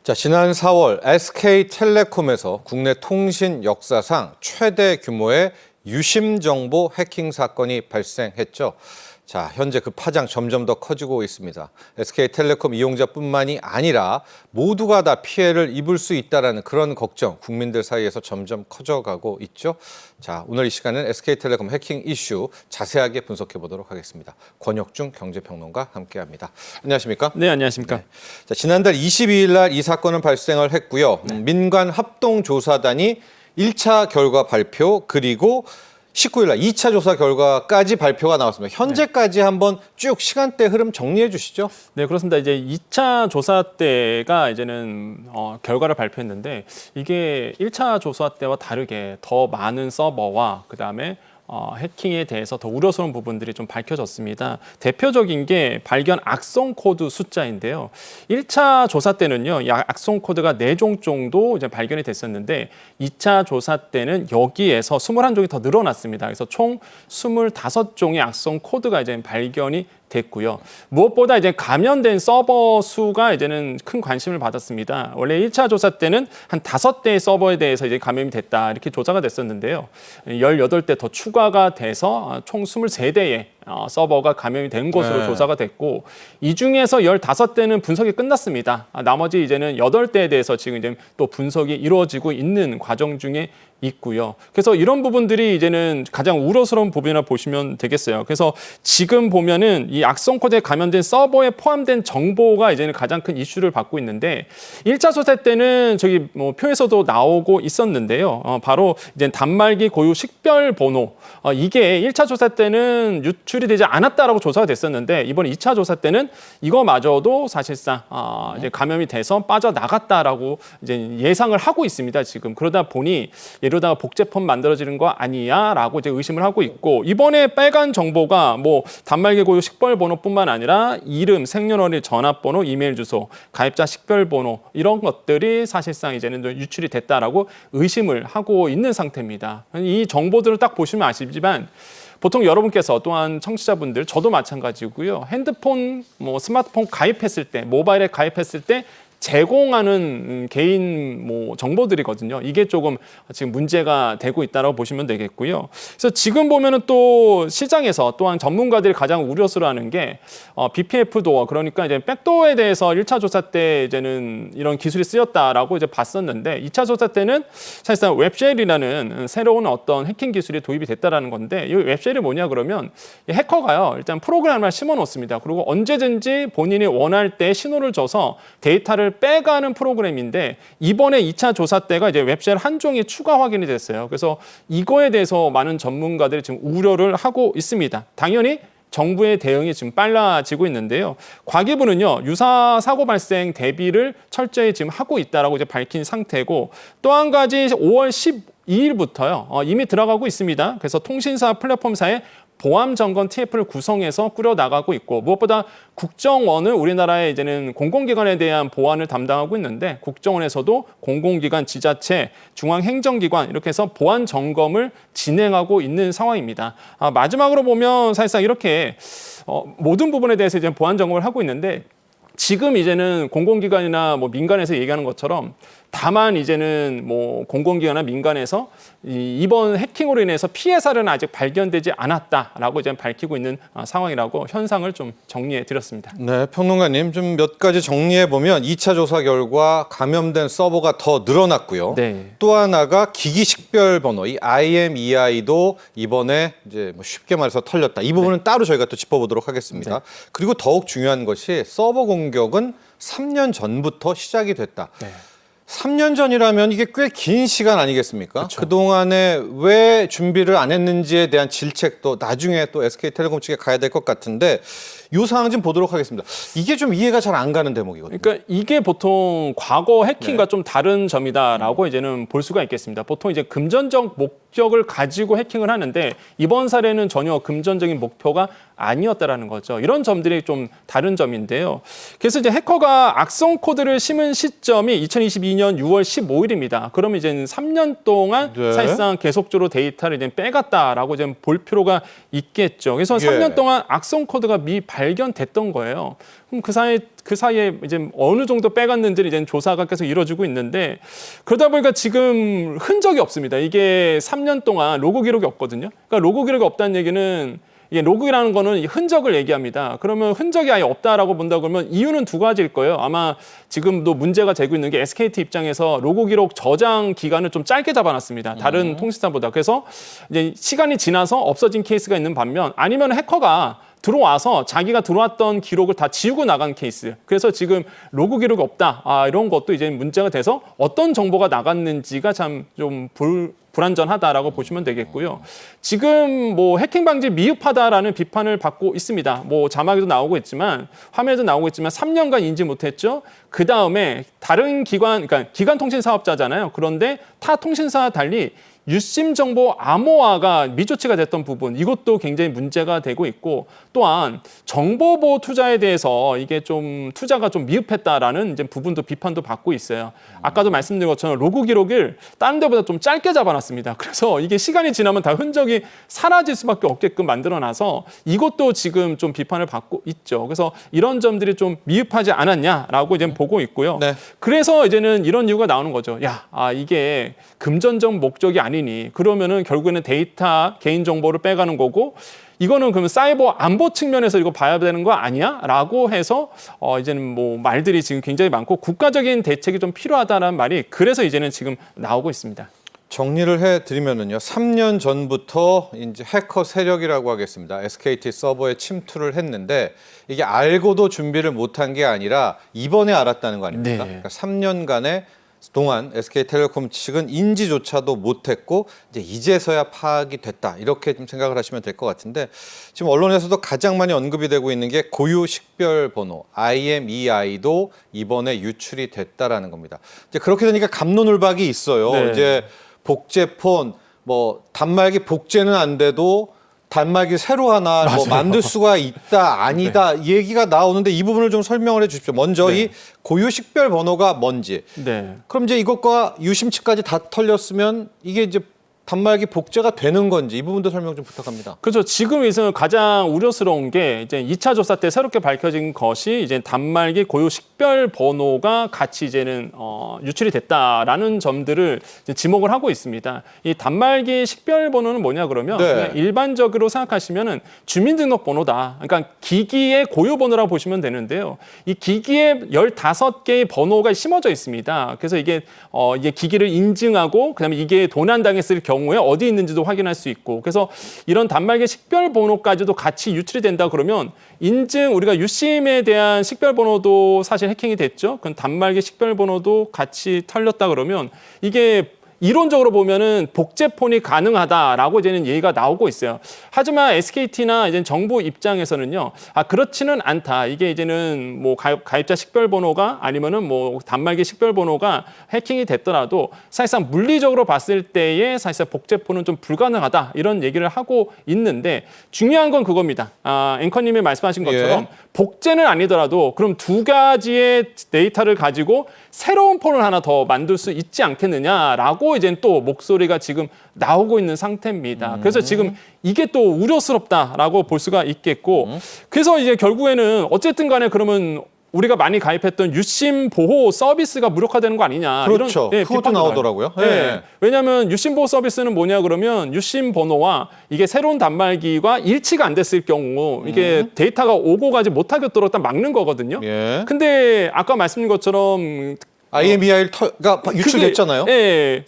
자, 지난 4월 SK텔레콤에서 국내 통신 역사상 최대 규모의 유심 정보 해킹 사건이 발생했죠. 자, 현재 그 파장 점점 더 커지고 있습니다. SK텔레콤 이용자뿐만이 아니라 모두가 다 피해를 입을 수 있다는 그런 걱정 국민들 사이에서 점점 커져가고 있죠. 자, 오늘 이 시간은 SK텔레콤 해킹 이슈 자세하게 분석해 보도록 하겠습니다. 권혁중 경제평론가 함께합니다. 안녕하십니까? 네, 안녕하십니까? 네. 자, 지난달 22일 날 이 사건은 발생을 했고요. 민간 합동조사단이 1차 결과 발표 그리고 19일 날 2차 조사 결과까지 발표가 나왔습니다. 현재까지 한번 쭉 시간대 흐름 정리해 주시죠. 네, 그렇습니다. 이제 2차 조사 때가 이제는 결과를 발표했는데 이게 1차 조사 때와 다르게 더 많은 서버와 그다음에 해킹에 대해서 더 우려스러운 부분들이 좀 밝혀졌습니다. 대표적인 게 발견 악성 코드 숫자인데요. 1차 조사 때는요, 이 악성 코드가 4종 정도 이제 발견이 됐었는데 2차 조사 때는 여기에서 21종이 더 늘어났습니다. 그래서 총 25종의 악성 코드가 이제 발견이 됐고요. 무엇보다 이제 감염된 서버 수가 이제는 큰 관심을 받았습니다. 원래 1차 조사 때는 한 5대의 서버에 대해서 이제 감염이 됐다 이렇게 조사가 됐었는데요. 18대 더 추가가 돼서 총 23대의 서버가 감염이 된 것으로 조사가 됐고 이 중에서 15대는 분석이 끝났습니다. 나머지 이제는 8대에 대해서 지금 이제 또 분석이 이루어지고 있는 과정 중에 있고요. 그래서 이런 부분들이 이제는 가장 우려스러운 부분이라 보시면 되겠어요. 그래서 지금 보면은 이 악성 코드에 감염된 서버에 포함된 정보가 이제는 가장 큰 이슈를 받고 있는데 1차 조사 때는 저기 뭐 표에서도 나오고 있었는데요. 바로 이제 단말기 고유 식별 번호 이게 1차 조사 때는 유출이 되지 않았다라고 조사가 됐었는데 이번 2차 조사 때는 이거마저도 사실상 이제 감염이 돼서 빠져나갔다라고 이제 예상을 하고 있습니다. 지금 그러다 보니 이러다가 복제폰 만들어지는 거 아니야라고 이제 의심을 하고 있고 이번에 빨간 정보가 뭐 단말기 고유 식별번호뿐만 아니라 이름, 생년월일, 전화번호, 이메일 주소, 가입자 식별번호 이런 것들이 사실상 이제는 유출이 됐다라고 의심을 하고 있는 상태입니다. 이 정보들을 딱 보시면 아시지만 보통 여러분께서 또한 청취자분들 저도 마찬가지고요. 핸드폰, 스마트폰 가입했을 때, 모바일에 가입했을 때 제공하는 개인 정보들이거든요. 이게 조금 지금 문제가 되고 있다고 보시면 되겠고요. 그래서 지금 보면은 또 시장에서 또한 전문가들이 가장 우려스러워하는 게 BPF 도어 그러니까 이제 백도어에 대해서 1차 조사 때 이제는 이런 기술이 쓰였다라고 이제 봤었는데 2차 조사 때는 사실상 웹쉘이라는 새로운 어떤 해킹 기술이 도입이 됐다라는 건데 이 웹쉘이 뭐냐 그러면 해커가요 일단 프로그램을 심어 놓습니다. 그리고 언제든지 본인이 원할 때 신호를 줘서 데이터를 빼가는 프로그램인데 이번에 2차 조사 때가 이제 웹쉘 한 종이 추가 확인이 됐어요. 그래서 이거에 대해서 많은 전문가들이 지금 우려를 하고 있습니다. 당연히 정부의 대응이 지금 빨라지고 있는데요. 과기부는요 유사 사고 발생 대비를 철저히 지금 하고 있다라고 이제 밝힌 상태고 또 한 가지 5월 12일부터요 이미 들어가고 있습니다. 그래서 통신사 플랫폼사의 보안 점검 TF를 구성해서 꾸려 나가고 있고 무엇보다 국정원은 우리나라의 이제는 공공기관에 대한 보안을 담당하고 있는데 국정원에서도 공공기관, 지자체, 중앙행정기관 이렇게 해서 보안 점검을 진행하고 있는 상황입니다. 마지막으로 보면 사실상 이렇게 모든 부분에 대해서 이제 보안 점검을 하고 있는데 지금 이제는 공공기관이나 민간에서 얘기하는 것처럼 다만 이제는 공공기관이나 민간에서 이번 해킹으로 인해서 피해 사례는 아직 발견되지 않았다라고 이제 밝히고 있는 상황이라고 현상을 좀 정리해 드렸습니다. 네, 평론가님 좀 몇 가지 정리해 보면 2차 조사 결과 감염된 서버가 더 늘어났고요. 네. 또 하나가 기기 식별 번호 이 IMEI도 이번에 이제 쉽게 말해서 털렸다. 이 부분은 따로 저희가 또 짚어보도록 하겠습니다. 네. 그리고 더욱 중요한 것이 서버 공격은 3년 전부터 시작이 됐다. 네. 3년 전이라면 이게 꽤 긴 시간 아니겠습니까? 그쵸. 그동안에 왜 준비를 안 했는지에 대한 질책도 나중에 또 SK텔레콤 측에 가야 될 것 같은데 이 상황 좀 보도록 하겠습니다. 이게 좀 이해가 잘 안 가는 대목이거든요. 그러니까 이게 보통 과거 해킹과 좀 다른 점이다라고 이제는 볼 수가 있겠습니다. 보통 이제 금전적 목적을 가지고 해킹을 하는데 이번 사례는 전혀 금전적인 목표가 아니었다라는 거죠. 이런 점들이 좀 다른 점인데요. 그래서 이제 해커가 악성 코드를 심은 시점이 2022년 2022년 6월 15일입니다. 그러면 이제 3년 동안 네. 사실상 계속적으로 데이터를 이제 빼갔다라고 이제 볼 필요가 있겠죠. 그래서 3년 동안 악성 코드가 미발견됐던 거예요. 그럼 그 사이에 이제 어느 정도 빼갔는지를 이제 조사가 계속 이루어지고 있는데 그러다 보니까 지금 흔적이 없습니다. 이게 3년 동안 로그 기록이 없거든요. 그러니까 로그 기록이 없다는 얘기는 이게 로그라는 거는 흔적을 얘기합니다. 그러면 흔적이 아예 없다라고 본다 그러면 이유는 두 가지일 거예요. 아마 지금도 문제가 되고 있는 게 SKT 입장에서 로그 기록 저장 기간을 좀 짧게 잡아놨습니다. 다른 통신사보다. 그래서 이제 시간이 지나서 없어진 케이스가 있는 반면 아니면 해커가 들어와서 자기가 들어왔던 기록을 다 지우고 나간 케이스. 그래서 지금 로그 기록이 없다. 이런 것도 이제 문제가 돼서 어떤 정보가 나갔는지가 참 좀 불안전하다라고 보시면 되겠고요. 지금 뭐 해킹 방지 미흡하다라는 비판을 받고 있습니다. 뭐 자막에도 나오고 있지만 화면에도 나오고 있지만 3년간 인지 못했죠. 그 다음에 다른 기관, 그러니까 기관 통신 사업자잖아요. 그런데 타 통신사와 달리 유심 정보 암호화가 미조치가 됐던 부분, 이것도 굉장히 문제가 되고 있고, 또한 정보보호 투자에 대해서 이게 좀 투자가 좀 미흡했다라는 이제 부분도 비판도 받고 있어요. 아까도 말씀드린 것처럼 로그 기록을 다른 데보다 좀 짧게 잡아놨습니다. 그래서 이게 시간이 지나면 다 흔적이 사라질 수밖에 없게끔 만들어놔서 이것도 지금 좀 비판을 받고 있죠. 그래서 이런 점들이 좀 미흡하지 않았냐라고 이제 보고 있고요. 네. 그래서 이제는 이런 이유가 나오는 거죠. 이게 금전적 목적이 아니니 그러면은 결국에는 데이터 개인 정보를 빼가는 거고 이거는 그러면 사이버 안보 측면에서 이거 봐야 되는 거 아니야? 라고 해서 이제는 뭐 말들이 지금 굉장히 많고 국가적인 대책이 좀 필요하다는 말이 그래서 이제는 지금 나오고 있습니다. 정리를 해드리면은요, 3년 전부터 이제 해커 세력이라고 하겠습니다. SKT 서버에 침투를 했는데 이게 알고도 준비를 못한 게 아니라 이번에 알았다는 거 아닙니까? 네. 그러니까 3년간의 동안 SK텔레콤 측은 인지조차도 못했고 이제서야 파악이 됐다 이렇게 좀 생각을 하시면 될 것 같은데 지금 언론에서도 가장 많이 언급이 되고 있는 게 고유 식별번호 IMEI도 이번에 유출이 됐다라는 겁니다. 이제 그렇게 되니까 갑론을박이 있어요. 네. 이제 복제폰 뭐 단말기 복제는 안 돼도 단말기 새로 하나 뭐 만들 수가 있다 아니다 이 얘기가 나오는데 이 부분을 좀 설명을 해 주십시오. 먼저 이 고유 식별 번호가 뭔지. 그럼 이제 이것과 유심 측까지 다 털렸으면 이게 이제 단말기 복제가 되는 건지 이 부분도 설명 좀 부탁합니다. 그렇죠. 지금에서 가장 우려스러운 게 이제 2차 조사 때 새롭게 밝혀진 것이 이제 단말기 고유 식별 번호가 같이 이제는 유출이 됐다라는 점들을 이제 지목을 하고 있습니다. 이 단말기 식별 번호는 뭐냐 그러면 그냥 일반적으로 생각하시면은 주민등록번호다. 그러니까 기기의 고유 번호라고 보시면 되는데요. 이 기기에 15개의 번호가 심어져 있습니다. 그래서 이게 기기를 인증하고 그다음에 이게 도난당했을 경우에 어디 있는지도 확인할 수 있고 그래서 이런 단말기 식별 번호까지도 같이 유출이 된다 그러면 인증 우리가 유심에 대한 식별 번호도 사실 해킹이 됐죠. 그럼 단말기 식별 번호도 같이 털렸다 그러면 이게 이론적으로 보면은 복제폰이 가능하다라고 이제는 얘기가 나오고 있어요. 하지만 SKT나 이제 정부 입장에서는요, 그렇지는 않다. 이게 이제는 뭐 가입자 식별번호가 아니면은 뭐 단말기 식별번호가 해킹이 됐더라도 사실상 물리적으로 봤을 때에 사실상 복제폰은 좀 불가능하다 이런 얘기를 하고 있는데 중요한 건 그겁니다. 앵커님이 말씀하신 것처럼 복제는 아니더라도 그럼 두 가지의 데이터를 가지고 새로운 폰을 하나 더 만들 수 있지 않겠느냐라고 이제 또 목소리가 지금 나오고 있는 상태입니다. 그래서 지금 이게 또 우려스럽다라고 볼 수가 있겠고 그래서 이제 결국에는 어쨌든 간에 그러면 우리가 많이 가입했던 유심 보호 서비스가 무력화되는 거 아니냐. 그렇죠. 이런 그것도 나오더라고요. 왜냐하면 유심 보호 서비스는 뭐냐 그러면 유심 번호와 이게 새로운 단말기와 일치가 안 됐을 경우 이게 데이터가 오고 가지 못하겠도록 딱 막는 거거든요. 근데 아까 말씀드린 것처럼 IMEI가 유출됐잖아요.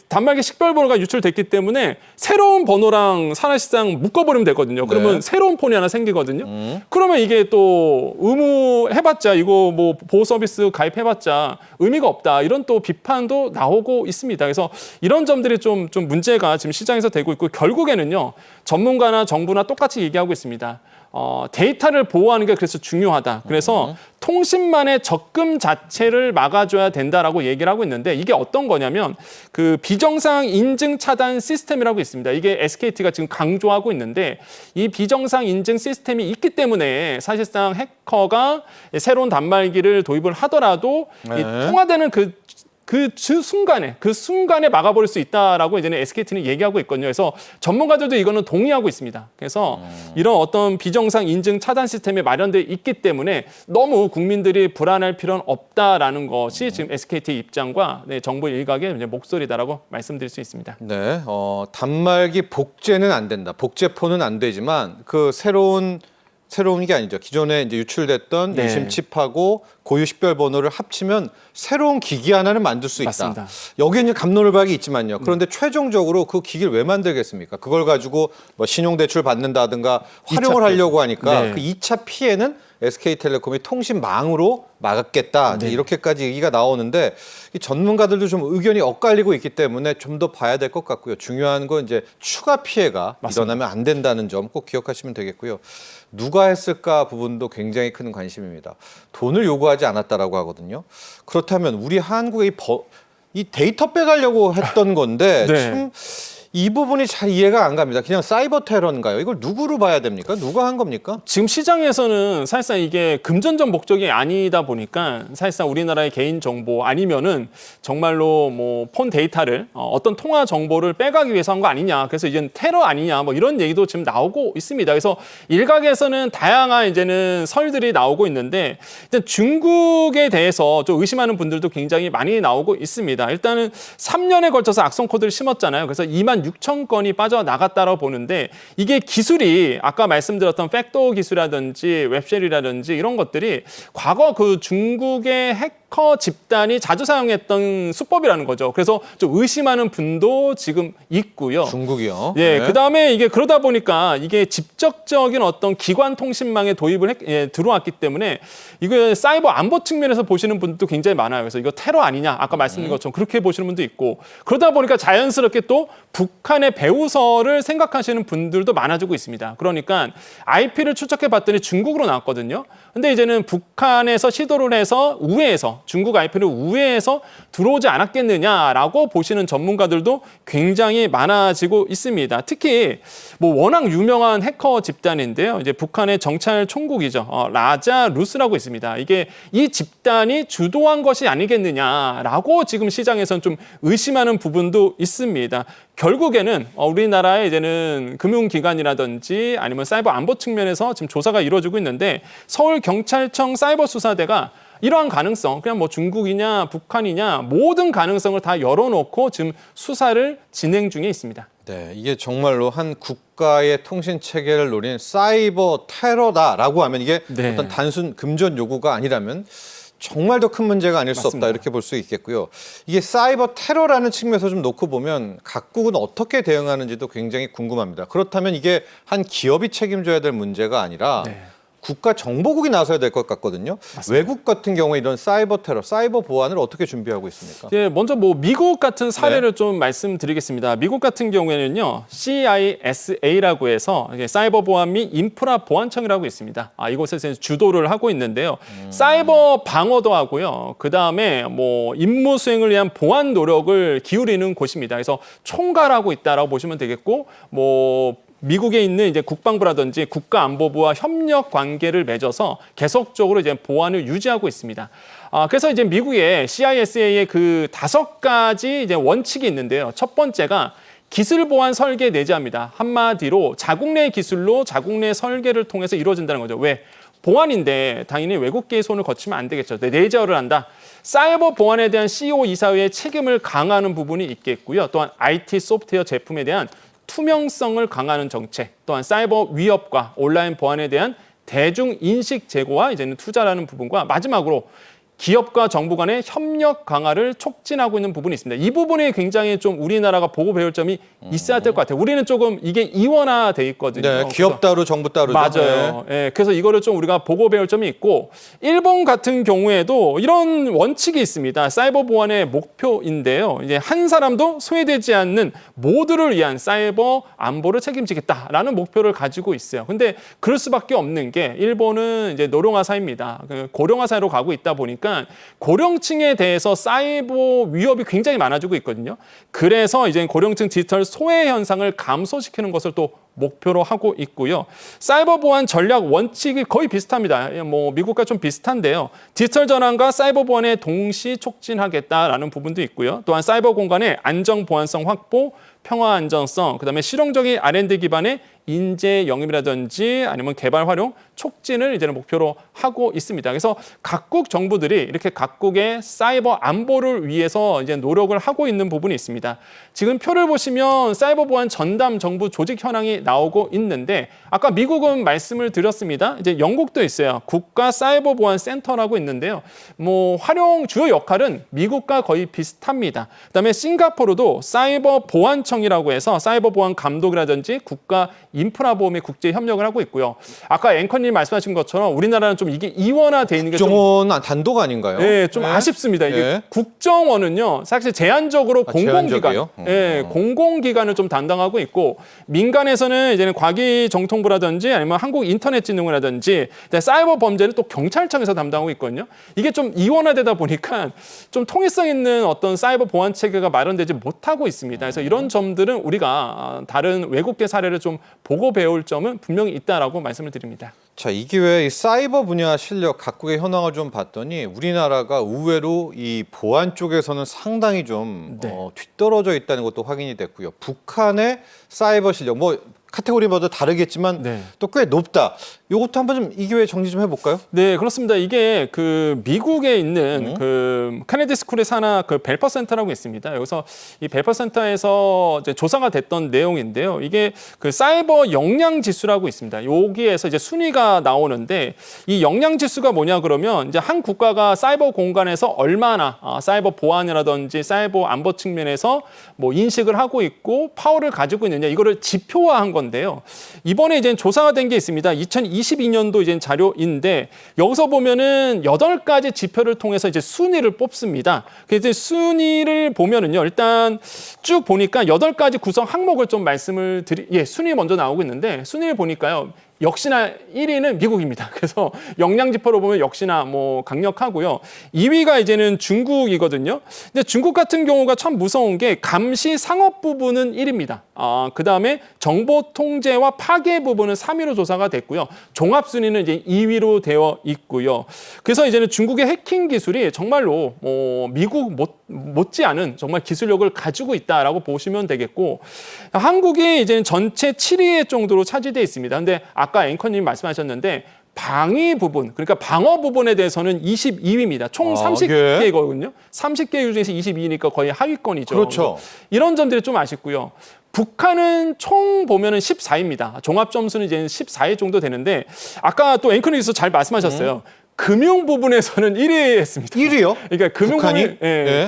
단말기 식별번호가 유출됐기 때문에 새로운 번호랑 사실상 묶어버리면 되거든요. 그러면 새로운 폰이 하나 생기거든요. 그러면 이게 또 의무해봤자 이거 뭐 보호 서비스 가입해봤자 의미가 없다. 이런 또 비판도 나오고 있습니다. 그래서 이런 점들이 좀 문제가 지금 시장에서 되고 있고 결국에는요. 전문가나 정부나 똑같이 얘기하고 있습니다. 데이터를 보호하는 게 그래서 중요하다. 그래서 통신만의 접근 자체를 막아줘야 된다라고 얘기를 하고 있는데 이게 어떤 거냐면 그 비정상 인증 차단 시스템이라고 있습니다. 이게 SKT가 지금 강조하고 있는데 이 비정상 인증 시스템이 있기 때문에 사실상 해커가 새로운 단말기를 도입을 하더라도 이 통화되는 그 그 순간에 막아버릴 수 있다라고 이제는 SKT는 얘기하고 있거든요. 그래서 전문가들도 이거는 동의하고 있습니다. 그래서 이런 어떤 비정상 인증 차단 시스템이 마련돼 있기 때문에 너무 국민들이 불안할 필요는 없다라는 것이 지금 SKT 입장과 정부 일각의 이제 목소리다라고 말씀드릴 수 있습니다. 네, 단말기 복제는 안 된다. 복제포는 안 되지만 그 새로운 게 아니죠. 기존에 이제 유출됐던 네. 유심 칩하고 고유 식별 번호를 합치면 새로운 기기 하나를 만들 수 있다. 맞습니다. 여기에 이제 갑론을박이 있지만요. 그런데 최종적으로 그 기기를 왜 만들겠습니까? 그걸 가지고 뭐 신용대출 받는다든가 활용을 하려고 하니까 네. 그 2차 피해는 SK텔레콤이 통신망으로 막았겠다. 네. 이렇게까지 얘기가 나오는데 이 전문가들도 좀 의견이 엇갈리고 있기 때문에 좀 더 봐야 될 것 같고요. 중요한 건 이제 추가 피해가 맞습니다. 일어나면 안 된다는 점 꼭 기억하시면 되겠고요. 누가 했을까 부분도 굉장히 큰 관심입니다. 돈을 요구하지 않았다라고 하거든요. 그렇다면 우리 한국의 이 데이터 빼가려고 했던 건데 네. 참 이 부분이 잘 이해가 안 갑니다. 그냥 사이버 테러인가요? 이걸 누구로 봐야 됩니까? 누가 한 겁니까? 지금 시장에서는 사실상 이게 금전적 목적이 아니다 보니까 사실상 우리나라의 개인 정보 아니면은 정말로 뭐 폰 데이터를 어떤 통화 정보를 빼가기 위해서 한 거 아니냐. 그래서 이제는 테러 아니냐. 뭐 이런 얘기도 지금 나오고 있습니다. 그래서 일각에서는 다양한 이제는 설들이 나오고 있는데 일단 중국에 대해서 좀 의심하는 분들도 굉장히 많이 나오고 있습니다. 일단은 3년에 걸쳐서 악성 코드를 심었잖아요. 그래서 26,000건이 빠져나갔다고 보는데 이게 기술이 아까 말씀드렸던 팩토 기술이라든지 웹쉘이라든지 이런 것들이 과거 그 중국의 해커 집단이 자주 사용했던 수법이라는 거죠. 그래서 좀 의심하는 분도 지금 있고요. 중국이요. 예, 네. 그다음에 이게 그러다 보니까 이게 직접적인 어떤 기관 통신망에 도입을 들어왔기 때문에 이거 사이버 안보 측면에서 보시는 분도 굉장히 많아요. 그래서 이거 테러 아니냐? 아까 말씀드린 것처럼 그렇게 보시는 분도 있고 그러다 보니까 자연스럽게 또 북한의 배후설을 생각하시는 분들도 많아지고 있습니다. 그러니까 IP를 추적해 봤더니 중국으로 나왔거든요. 근데 이제는 북한에서 시도를 해서 우회해서 중국 IP를 우회해서 들어오지 않았겠느냐라고 보시는 전문가들도 굉장히 많아지고 있습니다. 특히 뭐 워낙 유명한 해커 집단인데요. 이제 북한의 정찰 총국이죠. 라자루스라고 있습니다. 이게 이 집단이 주도한 것이 아니겠느냐라고 지금 시장에서는 좀 의심하는 부분도 있습니다. 결국에는 우리나라의 이제는 금융기관이라든지 아니면 사이버 안보 측면에서 지금 조사가 이루어지고 있는데 서울경찰청 사이버수사대가 이러한 가능성, 그냥 뭐 중국이냐 북한이냐 모든 가능성을 다 열어놓고 지금 수사를 진행 중에 있습니다. 네, 이게 정말로 한 국가의 통신 체계를 노린 사이버 테러다라고 하면 이게 네. 어떤 단순 금전 요구가 아니라면 정말 더 큰 문제가 아닐 수 맞습니다. 없다 이렇게 볼 수 있겠고요. 이게 사이버 테러라는 측면에서 좀 놓고 보면 각국은 어떻게 대응하는지도 굉장히 궁금합니다. 그렇다면 이게 한 기업이 책임져야 될 문제가 아니라 네. 국가 정보국이 나서야 될 것 같거든요. 맞습니다. 외국 같은 경우에 이런 사이버 테러, 사이버 보안을 어떻게 준비하고 있습니까? 예, 먼저 뭐 미국 같은 사례를 좀 말씀드리겠습니다. 미국 같은 경우에는요, CISA라고 해서 사이버 보안 및 인프라 보안청이라고 있습니다. 이곳에서 주도를 하고 있는데요. 사이버 방어도 하고요. 그 다음에 뭐 임무 수행을 위한 보안 노력을 기울이는 곳입니다. 그래서 총괄하고 있다라고 보시면 되겠고, 뭐 미국에 있는 이제 국방부라든지 국가안보부와 협력 관계를 맺어서 계속적으로 이제 보안을 유지하고 있습니다. 그래서 이제 미국의 CISA의 그 5가지 이제 원칙이 있는데요. 첫 번째가 기술 보안 설계 내재합니다. 한마디로 자국 내 기술로 자국 내 설계를 통해서 이루어진다는 거죠. 왜? 보안인데 당연히 외국계의 손을 거치면 안 되겠죠. 내재를 한다. 사이버 보안에 대한 CEO 이사회의 책임을 강화하는 부분이 있겠고요. 또한 IT 소프트웨어 제품에 대한 투명성을 강화하는 정책, 또한 사이버 위협과 온라인 보안에 대한 대중 인식 제고와 이제는 투자라는 부분과 마지막으로 기업과 정부 간의 협력 강화를 촉진하고 있는 부분이 있습니다. 이 부분이 굉장히 좀 우리나라가 보고 배울 점이 있어야 될 것 같아요. 우리는 조금 이게 이원화돼 있거든요. 네, 기업 따로 정부 따로죠. 맞아요. 예, 그래서 이거를 좀 우리가 보고 배울 점이 있고 일본 같은 경우에도 이런 원칙이 있습니다. 사이버 보안의 목표인데요. 이제 한 사람도 소외되지 않는 모두를 위한 사이버 안보를 책임지겠다라는 목표를 가지고 있어요. 근데 그럴 수밖에 없는 게 일본은 이제 노령화 사회입니다. 고령화 사회로 가고 있다 보니까 고령층에 대해서 사이버 위협이 굉장히 많아지고 있거든요. 그래서 이제 고령층 디지털 소외 현상을 감소시키는 것을 또 목표로 하고 있고요. 사이버 보안 전략 원칙이 거의 비슷합니다. 뭐 미국과 좀 비슷한데요. 디지털 전환과 사이버 보안에 동시 촉진하겠다라는 부분도 있고요. 또한 사이버 공간의 안정 보안성 확보, 평화 안정성, 그다음에 실용적인 R&D 기반의 인재 영입이라든지 아니면 개발 활용 촉진을 이제는 목표로 하고 있습니다. 그래서 각국 정부들이 이렇게 각국의 사이버 안보를 위해서 이제 노력을 하고 있는 부분이 있습니다. 지금 표를 보시면 사이버 보안 전담 정부 조직 현황이 나오고 있는데 아까 미국은 말씀을 드렸습니다. 이제 영국도 있어요. 국가 사이버 보안 센터라고 있는데요. 뭐 활용 주요 역할은 미국과 거의 비슷합니다. 그다음에 싱가포르도 사이버 보안청이라고 해서 사이버 보안 감독이라든지 국가 인프라 보험의 국제 협력을 하고 있고요. 아까 앵커님 말씀하신 것처럼 우리나라는 좀 이게 이원화돼 있는 게 좀 국정원 단독 아닌가요? 네, 좀 아쉽습니다. 이게 네. 국정원은요, 사실 제한적으로 공공기관, 제한적이에요? 공공기관을 좀 담당하고 있고 민간에서는 이제는 과기정통부라든지 아니면 한국인터넷진흥원이라든지 사이버 범죄는 또 경찰청에서 담당하고 있거든요. 이게 좀 이원화되다 보니까 좀 통일성 있는 어떤 사이버 보안 체계가 마련되지 못하고 있습니다. 그래서 이런 점들은 우리가 다른 외국계 사례를 좀 보고 배울 점은 분명히 있다라고 말씀을 드립니다. 자, 이 기회에 이 사이버 분야 실력 각국의 현황을 좀 봤더니 우리나라가 의외로 이 보안 쪽에서는 상당히 좀 네. 뒤떨어져 있다는 것도 확인이 됐고요. 북한의 사이버 실력, 뭐 카테고리마다 다르겠지만 네. 또 꽤 높다. 이것도 한번 좀 이 기회에 정리 좀 해볼까요? 네, 그렇습니다. 이게 그 미국에 있는 그 케네디 스쿨의 산하 그 벨퍼 센터라고 있습니다. 여기서 이 벨퍼 센터에서 이제 조사가 됐던 내용인데요. 이게 그 사이버 역량 지수라고 있습니다. 여기에서 이제 순위가 나오는데 이 역량 지수가 뭐냐 그러면 이제 한 국가가 사이버 공간에서 얼마나 사이버 보안이라든지 사이버 안보 측면에서 뭐 인식을 하고 있고 파워를 가지고 있느냐 이거를 지표화한 건데요. 이번에 이제 조사가 된 게 있습니다. 2022년도 이제 자료인데 여기서 보면은 8가지 지표를 통해서 이제 순위를 뽑습니다. 그래서 순위를 보면은요. 일단 쭉 보니까 8가지 구성 항목을 좀 말씀을 순위 먼저 나오고 있는데 순위를 보니까요. 역시나 1위는 미국입니다. 그래서 역량 지표로 보면 역시나 뭐 강력하고요. 2위가 이제는 중국이거든요. 근데 중국 같은 경우가 참 무서운 게 감시 상업 부분은 1위입니다. 그다음에 정보 통제와 파괴 부분은 3위로 조사가 됐고요. 종합 순위는 이제 2위로 되어 있고요. 그래서 이제는 중국의 해킹 기술이 정말로 미국 못지않은 정말 기술력을 가지고 있다라고 보시면 되겠고 한국이 이제 전체 7위 정도로 차지돼 있습니다. 근데 아까 앵커님 말씀하셨는데 방위 부분, 그러니까 방어 부분에 대해서는 22위입니다. 총 30개거든요. 30개 중에서 22위니까 거의 하위권이죠. 그렇죠. 이런 점들이 좀 아쉽고요. 북한은 총 보면은 14위입니다. 종합 점수는 이제 14위 정도 되는데 아까 또 앵커님께서 잘 말씀하셨어요. 금융 부분에서는 1위 했습니다. 1위요? 그러니까 금융 부분이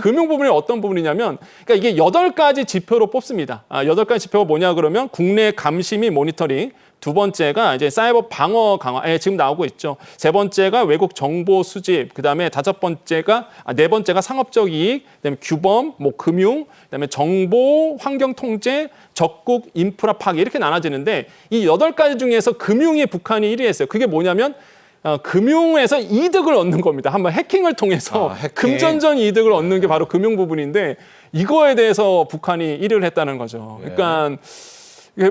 금융 부분이 어떤 부분이냐면 그러니까 이게 8가지 지표로 뽑습니다. 8가지 지표가 뭐냐 그러면 국내 감시 및 모니터링, 두 번째가 이제 사이버 방어 강화, 지금 나오고 있죠. 세 번째가 외국 정보 수집, 그다음에 네 번째가 상업적 이익, 그다음에 규범, 뭐 금융, 그다음에 정보, 환경 통제, 적국 인프라 파괴 이렇게 나눠지는데 이 8가지 중에서 금융이 북한이 1위 했어요. 그게 뭐냐면 금융에서 이득을 얻는 겁니다. 한번 해킹을 통해서 해킹. 금전적 이득을 얻는 게 바로 금융 부분인데 이거에 대해서 북한이 1위를 했다는 거죠. 그러니까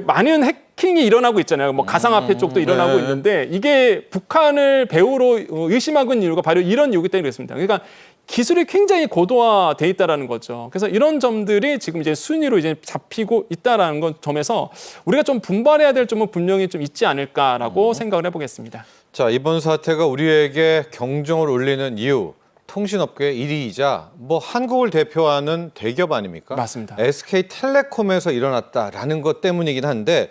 많은 해킹이 일어나고 있잖아요. 뭐 가상화폐 쪽도 일어나고 있는데 이게 북한을 배후로 의심하고 있는 이유가 바로 이런 이유기 때문에 그렇습니다. 그러니까 기술이 굉장히 고도화돼 있다라는 거죠. 그래서 이런 점들이 지금 이제 순위로 이제 잡히고 있다라는 건 점에서 우리가 좀 분발해야 될 점은 분명히 좀 있지 않을까라고 생각을 해보겠습니다. 자, 이번 사태가 우리에게 경종을 울리는 이유. 통신업계의 1위이자 뭐 한국을 대표하는 대기업 아닙니까? 맞습니다. SK텔레콤에서 일어났다라는 것 때문이긴 한데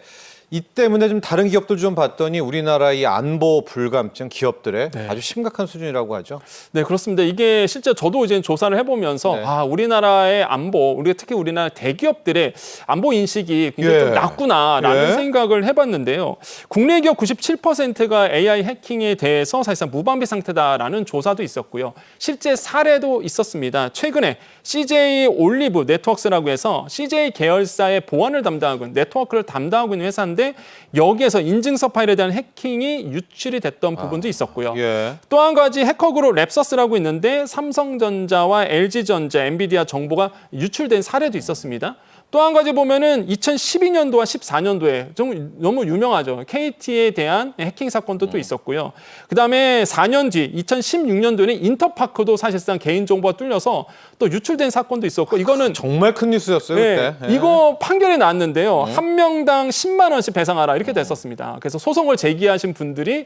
이 때문에 좀 다른 기업들 좀 봤더니 우리나라 이 안보 불감증 기업들의 아주 심각한 수준이라고 하죠. 네, 그렇습니다. 이게 실제 저도 이제 조사를 해보면서 우리나라의 안보, 우리가 특히 우리나라 대기업들의 안보 인식이 굉장히 좀 낮구나라는 생각을 해봤는데요. 국내 기업 97%가 AI 해킹에 대해서 사실상 무방비 상태다라는 조사도 있었고요. 실제 사례도 있었습니다. 최근에 CJ 올리브 네트워크스라고 해서 CJ 계열사의 보안을 담당하고 네트워크를 담당하고 있는 회사인데 그런데 여기에서 인증서 파일에 대한 해킹이 유출이 됐던 부분도 있었고요. 예. 또 한 가지 해커 그룹 랩서스라고 있는데 삼성전자와 LG전자, 엔비디아 정보가 유출된 사례도 있었습니다. 또 한 가지 보면은 2012년도와 14년도에 좀 너무 유명하죠. KT에 대한 해킹 사건도 또 있었고요. 그다음에 4년 뒤 2016년도에는 인터파크도 사실상 개인 정보가 뚫려서 또 유출된 사건도 있었고 이거는 정말 큰 뉴스였어요, 네, 그때. 예. 이거 판결이 났는데요. 한 명당 10만 원씩 배상하라 이렇게 됐었습니다. 그래서 소송을 제기하신 분들이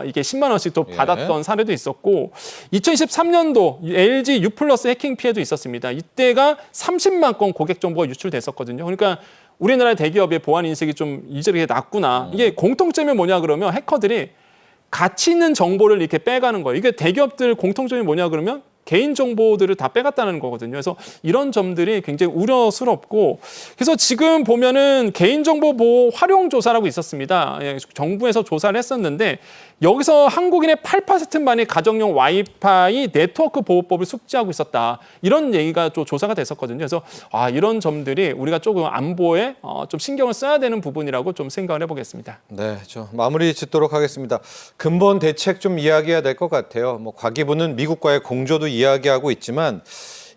이게 10만 원씩 또 받았던 사례도 있었고 2023년도 LG U+ 해킹 피해도 있었습니다. 이때가 30만 건 고객 정보가 유출됐었거든요. 그러니까 우리나라 대기업의 보안 인식이 좀 이렇게 낮구나. 이게 공통점이 뭐냐 그러면 해커들이 가치 있는 정보를 이렇게 빼가는 거예요. 이게 대기업들 공통점이 뭐냐 그러면 개인 정보들을 다 빼갔다는 거거든요. 그래서 이런 점들이 굉장히 우려스럽고 그래서 지금 보면은 개인정보 보호 활용 조사라고 있었습니다. 예, 정부에서 조사를 했었는데 여기서 한국인의 8%만이 가정용 와이파이 네트워크 보호법을 숙지하고 있었다. 이런 얘기가 또 조사가 됐었거든요. 그래서 이런 점들이 우리가 조금 안보에 좀 신경을 써야 되는 부분이라고 좀 생각을 해보겠습니다. 네, 저 마무리 짓도록 하겠습니다. 근본 대책 좀 이야기해야 될 것 같아요. 뭐 과기부는 미국과의 공조도 이야기하고 있지만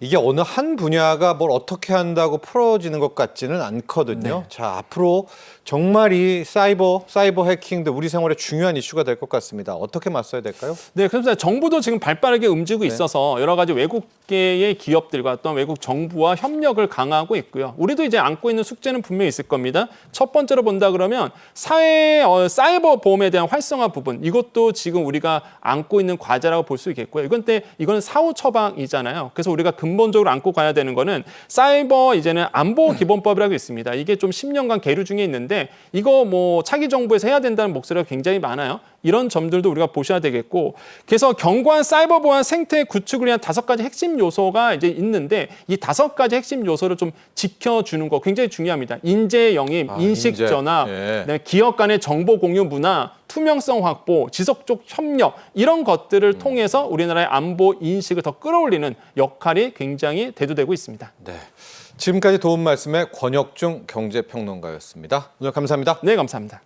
이게 어느 한 분야가 뭘 어떻게 한다고 풀어지는 것 같지는 않거든요. 네. 자, 앞으로 정말 이 사이버 해킹도 우리 생활에 중요한 이슈가 될 것 같습니다. 어떻게 맞서야 될까요? 네, 그래서 정부도 지금 발빠르게 움직이고 있어서 여러 가지 외국계의 기업들과 또한 외국 정부와 협력을 강화하고 있고요. 우리도 이제 안고 있는 숙제는 분명히 있을 겁니다. 첫 번째로 본다 그러면 사이버 보험에 대한 활성화 부분 이것도 지금 우리가 안고 있는 과제라고 볼 수 있겠고요. 이건 사후 처방이잖아요. 그래서 우리가 근본적으로 안고 가야 되는 거는 사이버 이제는 안보 기본법이라고 있습니다. 이게 좀 10년간 계류 중에 있는데 이거 뭐 차기 정부에서 해야 된다는 목소리가 굉장히 많아요. 이런 점들도 우리가 보셔야 되겠고 그래서 견고한 사이버 보안 생태 구축을 위한 5가지 핵심 요소가 이제 있는데 이 5가지 핵심 요소를 좀 지켜주는 거 굉장히 중요합니다. 인재 영입, 인식 인재. 전환, 예. 기업 간의 정보 공유 문화, 투명성 확보, 지속적 협력 이런 것들을 통해서 우리나라의 안보 인식을 더 끌어올리는 역할이 굉장히 대두되고 있습니다. 네. 지금까지 도움 말씀의 권혁중 경제평론가였습니다. 오늘 감사합니다. 네, 감사합니다.